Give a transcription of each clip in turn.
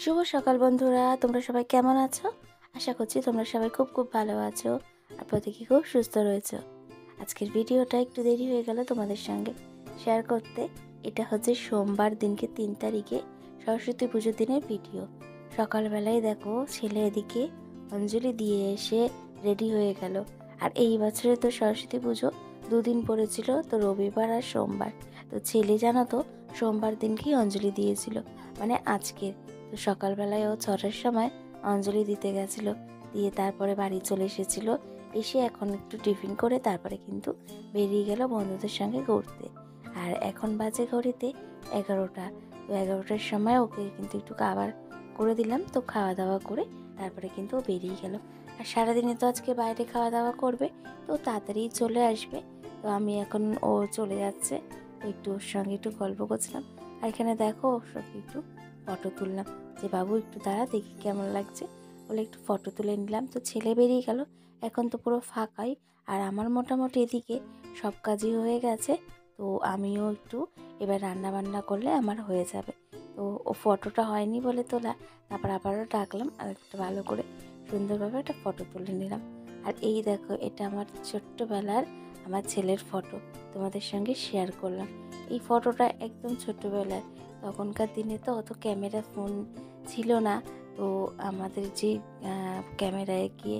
শুভ সকাল বন্ধুরা, তোমরা সবাই কেমন আছো? আশা করছি তোমরা সবাই খুব খুব ভালো আছো আর প্রত্যেকে খুব সুস্থ রয়েছো। আজকের ভিডিওটা একটু দেরি হয়ে গেল তোমাদের সঙ্গে শেয়ার করতে। এটা হচ্ছে সোমবার দিনকে 3 তারিখে সরস্বতী পুজোর দিনের ভিডিও। সকালবেলায় দেখো ছেলে এদিকে অঞ্জলি দিয়ে এসে রেডি হয়ে গেল। আর এই বছরে তো সরস্বতী পুজো দুদিন পড়েছিল, তো রবিবার আর সোমবার। তো ছেলে জানো তো সোমবার দিনকেই অঞ্জলি দিয়েছিল, মানে আজকের। তো সকালবেলায় ও 6টার সময় অঞ্জলি দিতে গেছিলো, দিয়ে তারপরে বাড়ি চলে এসেছিলো। এসে এখন একটু টিফিন করে তারপরে কিন্তু বেরিয়ে গেল বন্ধুদের সঙ্গে ঘুরতে। আর এখন বাজে ঘড়িতে 11টা। তো 11টার সময় ওকে কিন্তু একটু খাবার করে দিলাম, তো খাওয়া দাওয়া করে তারপরে কিন্তু ও বেরিয়ে গেল। আর সারাদিনে তো আজকে বাইরে খাওয়া দাওয়া করবে, তো তাড়াতাড়ি চলে আসবে। তো আমি এখন ও চলে যাচ্ছে, তো একটু ওর সঙ্গে একটু গল্প করছিলাম। আর এখানে দেখো ওর সঙ্গে একটু ফটো তুললাম, যে বাবু একটু দাঁড়া দেখি কেমন লাগছে বলে একটু ফটো তুলে নিলাম। তো ছেলে বেরিয়ে গেল, এখন তো পুরো ফাঁকাই। আর আমার মোটামুটি এদিকে সব কাজই হয়ে গেছে। তো আমিও একটু এবার রান্না বান্না করলে আমার হয়ে যাবে। তো ও ফটোটা হয়নি বলে তোলা, তারপর আবারও ডাকলাম আর একটা ভালো করে সুন্দরভাবে একটা ফটো তুলে নিলাম। আর এই দেখো এটা আমার ছোট্টবেলার আমার ছেলের ফটো, তোমাদের সঙ্গে শেয়ার করলাম। এই ফটোটা একদম ছোট্টবেলার। তখনকার দিনে তো অত ক্যামেরা ফোন ছিল না, তো আমাদের যে ক্যামেরায় গিয়ে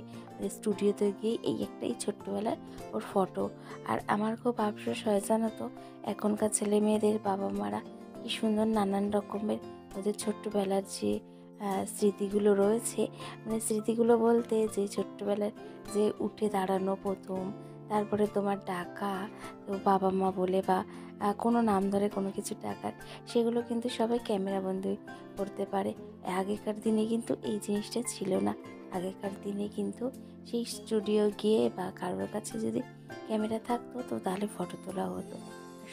স্টুডিওতে গিয়ে এই একটাই ছোট্টবেলার ওর ফটো। আর আমার খুব আফসোস হয় জানো তো, এখনকার ছেলে মেয়েদের বাবা মারা কি সুন্দর নানান রকমের ওদের ছোট্টবেলার যে স্মৃতিগুলো রয়েছে, মানে স্মৃতিগুলো বলতে যে ছোট্টবেলার যে উঠে দাঁড়ানো প্রথম, তারপরে তোমার ডাকা তো বাবা মা বলে বা কোনো নাম ধরে কোনো কিছু ডাকার, সেগুলো কিন্তু সবাই ক্যামেরাবন্দি করতে পারে। আগেকার দিনে কিন্তু এই জিনিসটা ছিল না। আগেকার দিনে কিন্তু সেই স্টুডিও গিয়ে বা কারোর কাছে যদি ক্যামেরা থাকতো তো তাহলে ফটো তোলা হতো।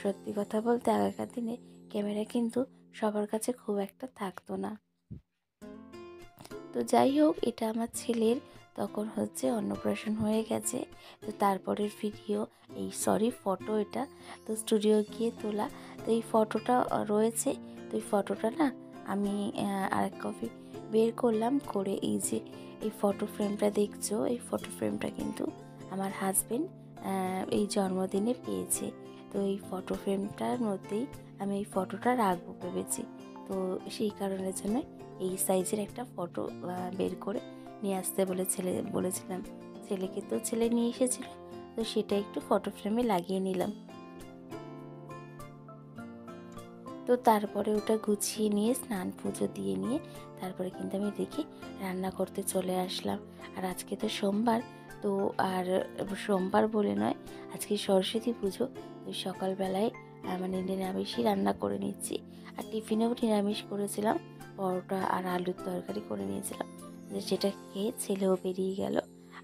সত্যি কথা বলতে আগেকার দিনে ক্যামেরা কিন্তু সবার কাছে খুব একটা থাকতো না। তো যাই হোক, এটা আমার ছেলের তখন হচ্ছে অন্নপ্রাশন হয়ে গেছে। তো তারপরের ভিডিও, এই ফটো এটা। তো স্টুডিও গিয়ে তোলা। তো এই ফটোটা রয়েছে। তো এই ফটোটা না আমি আরেক কপি বের করলাম, করে এই যে এই ফটো ফ্রেমটা দেখছো, এই ফটো ফ্রেমটা কিন্তু আমার হাজবেন্ড এই জন্মদিনে পেয়েছে। তো এই ফটো ফ্রেমটার মধ্যেই আমি এই ফটোটা রাখবো ভেবেছি। তো সেই কারণের জন্য এই সাইজের একটা ফটো বের করে নিয়ে আসতে বলেছিলাম ছেলেকে। তো ছেলে নিয়ে এসেছিল, তো সেটা একটু ফটো ফ্রেমে লাগিয়ে নিলাম। তো তারপরে ওটা গুছিয়ে নিয়ে স্নান পুজো দিয়ে নিয়ে তারপরে কিন্তু আমি দেখি রান্না করতে চলে আসলাম। আর আজকে তো সোমবার, তো আর সোমবার বলে নয়, আজকে সরস্বতী পুজো। ওই সকালবেলায় মানে নিরামিষই রান্না করে নিচ্ছি। আর টিফিনেও নিরামিষ করেছিলাম, পরোটা আর আলুর তরকারি করে নিয়েছিলাম, যেটা খেয়ে ছেলেও বেরিয়ে গেল।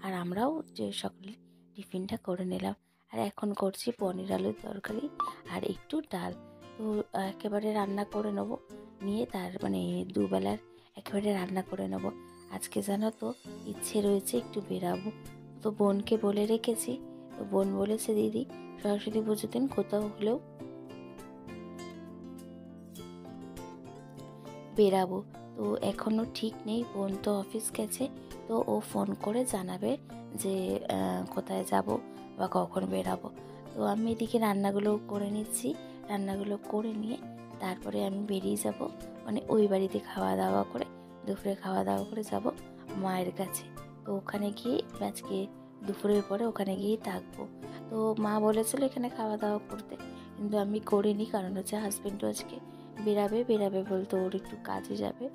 আর আমরাও যে সকালে টিফিনটা করে নিলাম। আর এখন করছি পনির আলুর তরকারি আর একটু ডাল। তো একেবারে রান্না করে নেবো, নিয়ে তার মানে দুবেলার একেবারে রান্না করে নেব। আজকে জানো তো ইচ্ছে রয়েছে একটু বেরাবো, তো বোনকে বলে রেখেছি। তো বোন বলেছে দিদি সরস্বতী পুজোর দিন কোথাও হলেও বেরাবো। তো এখনও ঠিক নেই, বোন তো অফিস গেছে, তো ও ফোন করে জানাবে যে কোথায় যাব বা কখন বেরাবো। তো আমি এদিকে রান্নাগুলো করে নিচ্ছি। রান্নাগুলো করে নিয়ে তারপরে আমি বেরিয়ে যাব, মানে ওই বাড়িতে খাওয়া দাওয়া করে দুপুরে খাওয়া দাওয়া করে যাব মায়ের কাছে। তো ওখানে গিয়ে আজকে দুপুরের পরে ওখানে গিয়েই থাকবো। তো মা বলেছিল এখানে খাওয়া দাওয়া করতে, কিন্তু আমি করিনি, কারণ হচ্ছে হাজব্যান্ডও আজকে বেরাবে বলতে ওর একটু কাজে যাবে।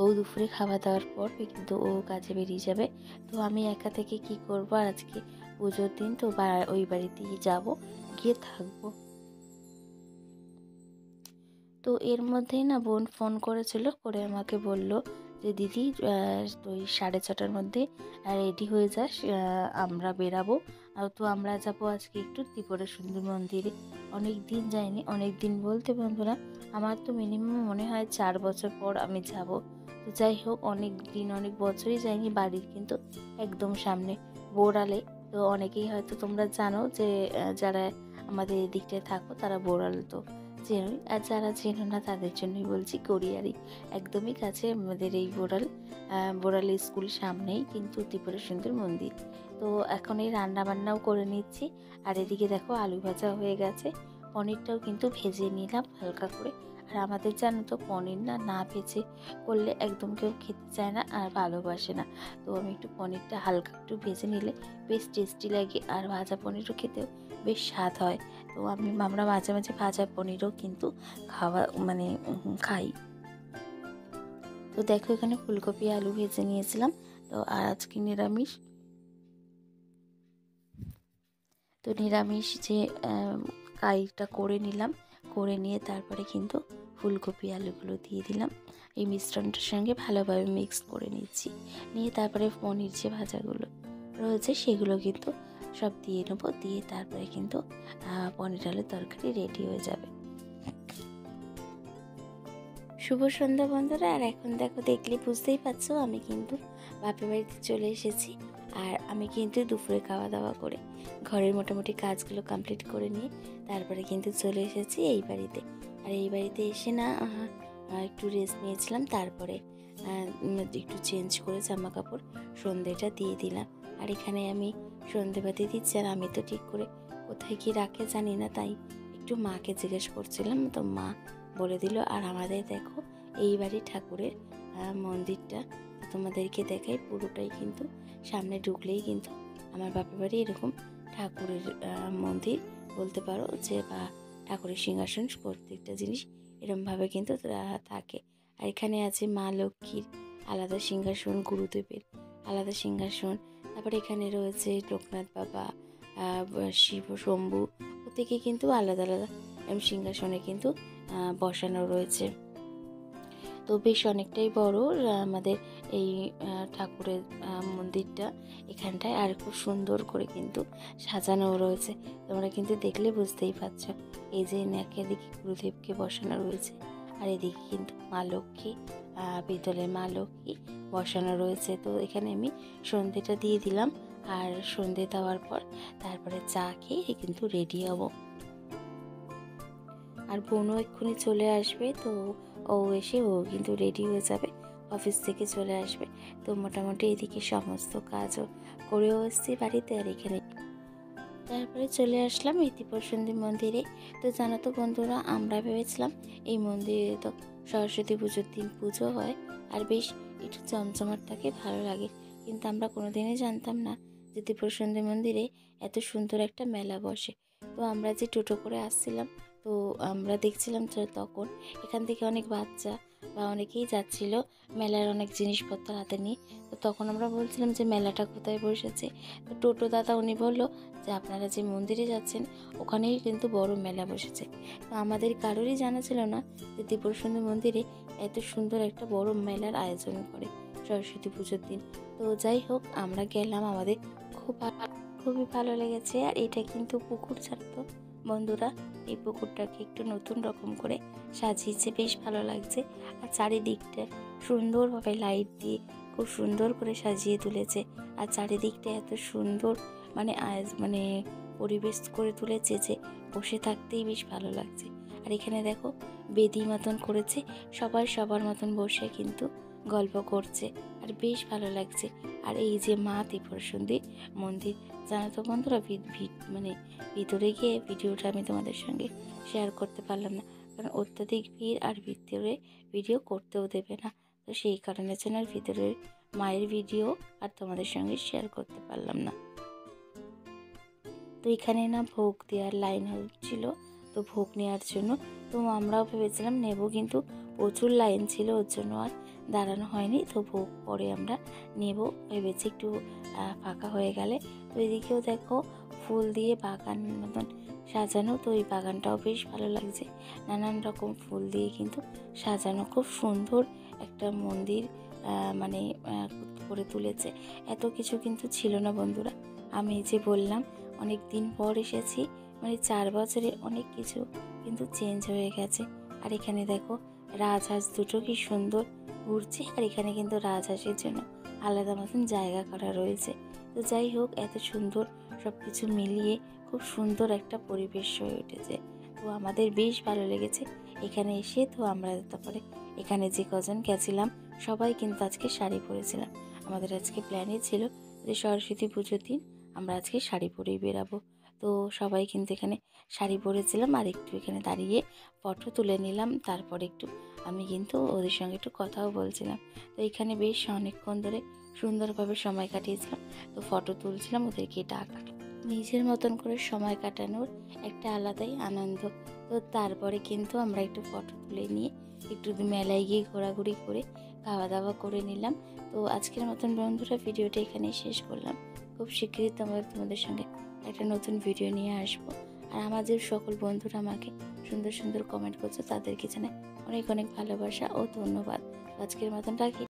ও দুপুরে খাওয়া দাওয়ার পর কিন্তু ও কাজে বেরিয়ে যাবে। তো আমি একা থেকে কি করব, আর আজকে পুজোর দিন তো ওই বাড়িতেই যাব, গিয়ে থাকবো। তো এর মধ্যেই না বোন ফোন করেছিল, করে আমাকে বলল যে দিদি তুই 6:30টার মধ্যে রেডি হয়ে যাস, আমরা বেরাবো। তো আমরা যাব আজকে একটু ত্রিপুরা সুন্দর মন্দিরে। অনেক দিন যাইনি, অনেক দিন বলতে বন্ধুরা আমার তো মিনিমাম মনে হয় 4 বছর পর আমি যাব। তো যাই হোক, অনেক দিন অনেক বছরই যাইনি। বাড়ির কিন্তু একদম সামনে বোড়ালে। তো অনেকেই হয়তো তোমরা জানো যে যারা আমাদের এদিকটায় থাকো তারা বোড়াল তো চেনোই, আর যারা চেনো না তাদের জন্যই বলছি। গড়িয়ারি একদমই কাছে আমাদের এই বোড়াল স্কুল সামনেই কিন্তু ত্রিপুরা সুন্দর মন্দির। তো এখন এই রান্না বান্নাও করে নিচ্ছি। আর এদিকে দেখো আলু ভাজা হয়ে গেছে, পনিরটাও কিন্তু ভেজে নিলাম হালকা করে। আর আমাদের জানো তো পনির না ভেজে করলে একদম কেউ খেতে চায় না আর ভালোবাসে না। তো আমি একটু পনিরটা হালকা একটু ভেজে নিলে বেশ টেস্টি লাগে, আর ভাজা পনিরও খেতেও বেশ স্বাদ হয়। তো আমরা মাঝে মাঝে ভাজা পনিরও কিন্তু খাই। তো দেখো এখানে ফুলকপি আলু ভেজে নিয়েছিলাম। তো আর আজকে নিরামিষ, তো নিরামিষ যে কাইটা করে নিলাম, করে নিয়ে তারপরে কিন্তু ফুলকপি আলুগুলো দিয়ে দিলাম। এই মিশ্রণটার সঙ্গে ভালোভাবে মিক্স করে নিচ্ছি, নিয়ে তারপরে পনির যে ভাজাগুলো রয়েছে সেগুলো কিন্তু সব দিয়ে নেবো, দিয়ে তারপরে কিন্তু পনির আলুর তরকারি রেডি হয়ে যাবে। শুভ সন্ধ্যা বন্ধুরা। আর এখন দেখলে বুঝতেই পারছো আমি কিন্তু বাপের বাড়িতে চলে এসেছি। আর আমি কিন্তু দুপুরে খাওয়া দাওয়া করে ঘরের মোটামুটি কাজগুলো কমপ্লিট করে নিয়ে তারপরে কিন্তু চলে এসেছি এই বাড়িতে। আর এই বাড়িতে এসে না একটু রেস্ট নিয়েছিলাম, তারপরে একটু চেঞ্জ করে জামা কাপড় সন্ধেটা দিয়ে দিলাম। আর এখানে আমি সন্ধেবাতি দিচ্ছি, আর আমি তো ঠিক করে কোথায় কি রাখে জানি না, তাই একটু মাকে জিজ্ঞেস করছিলাম, তো মা বলে দিল। আর আমাদের দেখো এই বাড়ি ঠাকুরের মন্দিরটা তোমাদেরকে দেখাই, পুরোটাই কিন্তু সামনে ঢুকলেই কিন্তু আমার বাপের বাড়ি এরকম ঠাকুরের মন্দির বলতে পারো যে, বা ঠাকুরের সিংহাসন, প্রত্যেকটা জিনিস এরমভাবে কিন্তু থাকে। আর এখানে আছে মা লক্ষ্মীর আলাদা সিংহাসন, গুরুদেবের আলাদা সিংহাসন, তারপরে এখানে রয়েছে লোকনাথ বাবা, শিব শম্ভু, প্রত্যেকে কিন্তু আলাদা আলাদা সিংহাসনে কিন্তু বসানো রয়েছে। তো বেশ অনেকটাই বড় আমাদের এই ঠাকুরের মন্দিরটা এখানটায়, আর খুব সুন্দর করে কিন্তু সাজানো রয়েছে। তোমরা কিন্তু দেখলে বুঝতেই পারছো, এই যে এদিকে গুরুদেবকে বসানো রয়েছে, আর এদিকে কিন্তু মা লক্ষ্মী, পিতলের মা লক্ষ্মী বসানো রয়েছে। তো এখানে আমি সন্ধেটা দিয়ে দিলাম, আর সন্ধে দেওয়ার পর তারপরে চা খেয়ে কিন্তু রেডি হব। আর বোনও এক্ষুনি চলে আসবে, তো ও এসে ও কিন্তু রেডি হয়ে যাবে, অফিস থেকে চলে আসবে। তো মোটামুটি এদিকে সমস্ত কাজও করেও এসেছি বাড়িতে। আর এখানে তারপরে চলে আসলাম এই ত্রিপুরা মন্দিরে। তো জানো তো বন্ধুরা, আমরা ভেবেছিলাম এই মন্দিরে তো সরস্বতী পুজোর দিন পুজো হয় আর বেশ একটু জমজমাট থাকে, ভালো লাগে, কিন্তু আমরা কোনোদিনই জানতাম না যে ত্রিপুরা মন্দিরে এত সুন্দর একটা মেলা বসে। তো আমরা যে টোটো করে আসছিলাম, তো আমরা দেখছিলাম যে তখন এখান থেকে অনেক বাচ্চা বা অনেকেই যাচ্ছিল মেলার অনেক জিনিসপত্র হাতে নিয়ে। তো তখন আমরা বলছিলাম যে মেলাটা কোথায় বসেছে। তো টোটো দাদা উনি বললো যে আপনারা যে মন্দিরে যাচ্ছেন ওখানেই কিন্তু বড় মেলা বসেছে। তো আমাদের কারোরই জানা ছিল না যে ত্রিপুরা মন্দিরে এত সুন্দর একটা বড় মেলার আয়োজন করে সরস্বতী পুজোর দিন। তো যাই হোক, আমরা গেলাম, আমাদের খুবই ভালো লেগেছে। আর এটা কিন্তু পুকুর, জানো তো বন্ধুরা, এই পুকুরটাকে একটু নতুন রকম করে সাজিয়েছে, বেশ ভালো লাগছে। আর চারিদিকটা সুন্দরভাবে লাইট দিয়ে খুব সুন্দর করে সাজিয়ে তুলেছে। আর চারিদিকটা এত সুন্দর মানে পরিবেশ করে তুলেছে যে বসে থাকতেই বেশ ভালো লাগছে। আর এখানে দেখো বেদি মতন করেছে, সবাই সবার মতন বসে কিন্তু গল্প করছে, আর বেশ ভালো লাগছে। আর এই যে মা ত্রিপুরা মন্দির, জানো তো বন্ধুরা, ভিতরে গিয়ে ভিডিওটা আমি তোমাদের সঙ্গে শেয়ার করতে পারলাম না, কারণ অত্যাধিক ভিড়, আর ভিতরে ভিডিও করতেও দেবে না। তো সেই কারণের জন্য আর ভিতরের মায়ের ভিডিও আর তোমাদের সঙ্গে শেয়ার করতে পারলাম না। তো এখানে না ভোগ দেওয়ার লাইন হচ্ছিল, তো ভোগ নেওয়ার জন্য তো আমরাও ভেবেছিলাম নেব, কিন্তু প্রচুর লাইন ছিল, ওর জন্য আর দাঁড়ানো হয়নি। তো ভোগ পরে আমরা নেব ভেবেছি একটু ফাঁকা হয়ে গেলে। তো এদিকেও দেখো ফুল দিয়ে বাগান মতন সাজানো, তো এই বাগানটাও বেশ ভালো লাগছে, নানান রকম ফুল দিয়ে কিন্তু সাজানো, খুব সুন্দর একটা মন্দির করে তুলেছে। এত কিছু কিন্তু ছিল না বন্ধুরা, আমি যে বললাম অনেক দিন পর এসেছি, 4 বছরে অনেক কিছু কিন্তু চেঞ্জ হয়ে গেছে। আর এখানে দেখো রাজহাঁস দুটো কি সুন্দর ঘুরছে, আর এখানে কিন্তু রাজহাঁসের জন্য আলাদা মতন জায়গা করা রয়েছে। তো যাই হোক, এত সুন্দর সব কিছু মিলিয়ে খুব সুন্দর একটা পরিবেশ হয়ে উঠেছে। তো আমাদের বেশ ভালো লেগেছে এখানে এসে। তো আমরা তারপরে এখানে যে কজন গেছিলাম সবাই কিন্তু আজকে শাড়ি পরেছিলাম। আমাদের আজকে প্ল্যানই ছিল যে সরস্বতী পুজোর দিন আমরা আজকে শাড়ি পরেই বেরাবো। তো সবাই কিন্তু এখানে শাড়ি পরেছিলাম আর একটু এখানে দাঁড়িয়ে ফটো তুলে নিলাম। তারপর একটু আমি কিন্তু ওদের সঙ্গে একটু কথাও বলছিলাম। তো এখানে বেশ অনেকক্ষণ ধরে সুন্দরভাবে সময় কাটিয়েছিলাম। তো ফটো তুলছিলাম, ওদেরকে ডাকা নিজের মতন করে সময় কাটানোর একটা আলাদাই আনন্দ। তো তারপরে কিন্তু আমরা একটু ফটো তুলে নিয়ে একটু মেলায় গিয়ে ঘোরাঘুরি করে খাওয়া দাওয়া করে নিলাম। তো আজকের মতন বন্ধুরা ভিডিওটা এখানেই শেষ করলাম। খুব শীঘ্রই তোমাদের সঙ্গে একটা নতুন ভিডিও নিয়ে আসবো। আর আমাদের সকল বন্ধুরা আমাকে সুন্দর সুন্দর কমেন্ট করছে, তাদেরকে জানাই অনেক অনেক ভালোবাসা ও ধন্যবাদ। আজকের মতন রাখি।